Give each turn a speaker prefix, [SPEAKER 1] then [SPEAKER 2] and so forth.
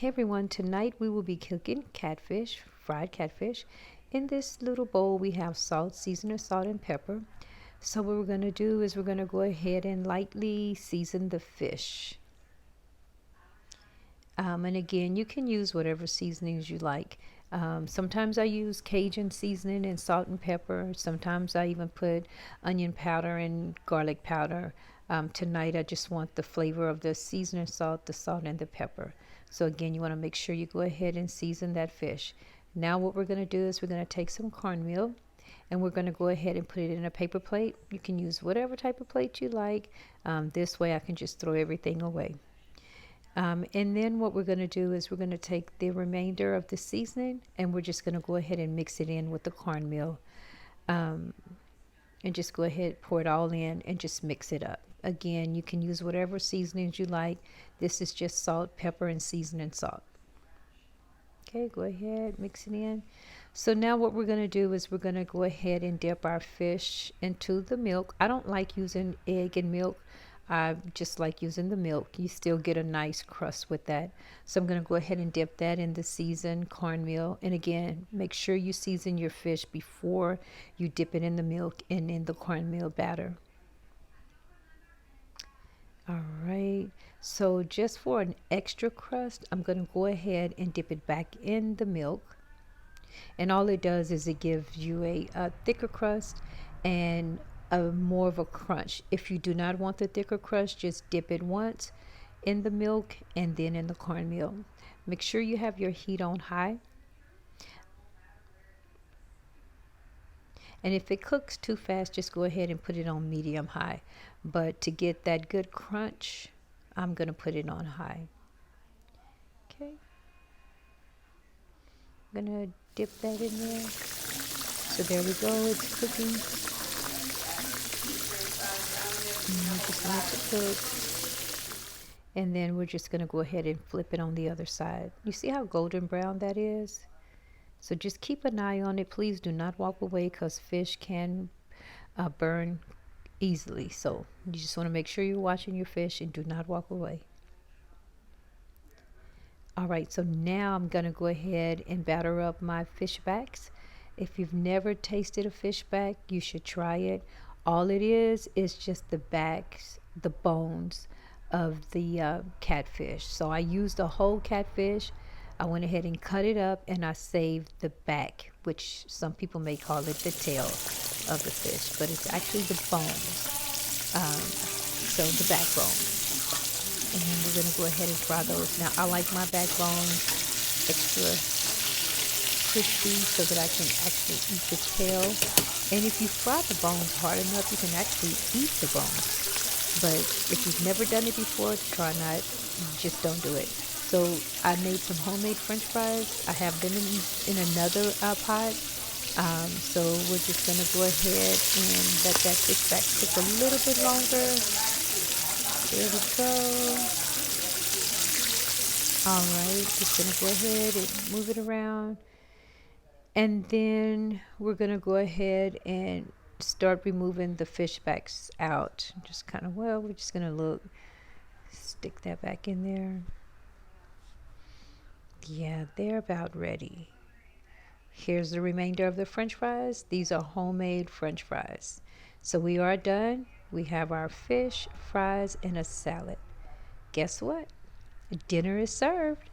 [SPEAKER 1] Hey everyone, tonight we will be cooking catfish, fried catfish. In this little bowl we have salt, seasoning salt and pepper. So what we're going to do is we're going to go ahead and lightly season the fish. And again, you can use whatever seasonings you like. Sometimes I use Cajun seasoning and salt and pepper. Sometimes I even put onion powder and garlic powder. Tonight I just want the flavor of the seasoning salt, the salt and the pepper. So again, you want to make sure you go ahead and season that fish. Now what we're going to do is we're going to take some cornmeal and we're going to go ahead and put it in a paper plate. You can use whatever type of plate you like. This way I can just throw everything away. And then what we're going to do is we're going to take the remainder of the seasoning and we're just going to go ahead and mix it in with the cornmeal. And just go ahead, pour it all in and just mix it up. Again, you can use whatever seasonings you like. This is just salt, pepper, and seasoning salt. Okay, go ahead, mix it in. So now what we're going to do is we're going to go ahead and dip our fish into the milk. I don't like using egg and milk. I just like using the milk. You still get a nice crust with that. So I'm going to go ahead and dip that in the seasoned cornmeal. And again, make sure you season your fish before you dip it in the milk and in the cornmeal batter. All right, so just for an extra crust, I'm going to go ahead and dip it back in the milk. And all it does is it gives you a thicker crust and more of a crunch. If you do not want the thicker crust, just dip it once in the milk and then in the cornmeal. Make sure you have your heat on high. And if it cooks too fast, just go ahead and put it on medium high. But to get that good crunch, I'm going to put it on high. Okay. I'm going to dip that in there. So there we go, it's cooking. Just let it cook. And then we're just going to go ahead and flip it on the other side. You see how golden brown that is? So just keep an eye on it. Please do not walk away because fish can burn easily. So you just want to make sure you're watching your fish and do not walk away. All right, so now I'm going to go ahead and batter up my fish backs. If you've never tasted a fish back, you should try it. All it is just the backs, the bones of the catfish. So I used a whole catfish. I went ahead and cut it up and I saved the back, which some people may call it the tail of the fish, but it's actually the bones. So the backbone. And we're going to go ahead and fry those. Now I like my backbone extra crispy so that I can actually eat the tail. And if you fry the bones hard enough, you can actually eat the bones. But if you've never done it before, try not, just don't do it. So I made some homemade French fries. I have them in another pot. So we're just going to go ahead and let that fish back cook a little bit longer. There we go. All right, just going to go ahead and move it around. And then we're going to go ahead and start removing the fish backs out. Just kind of, well, we're just going to stick that back in there. Yeah, they're about ready. Here's the remainder of the French fries. These are homemade French fries. So we are done. We have our fish, fries, and a salad. Guess what? Dinner is served.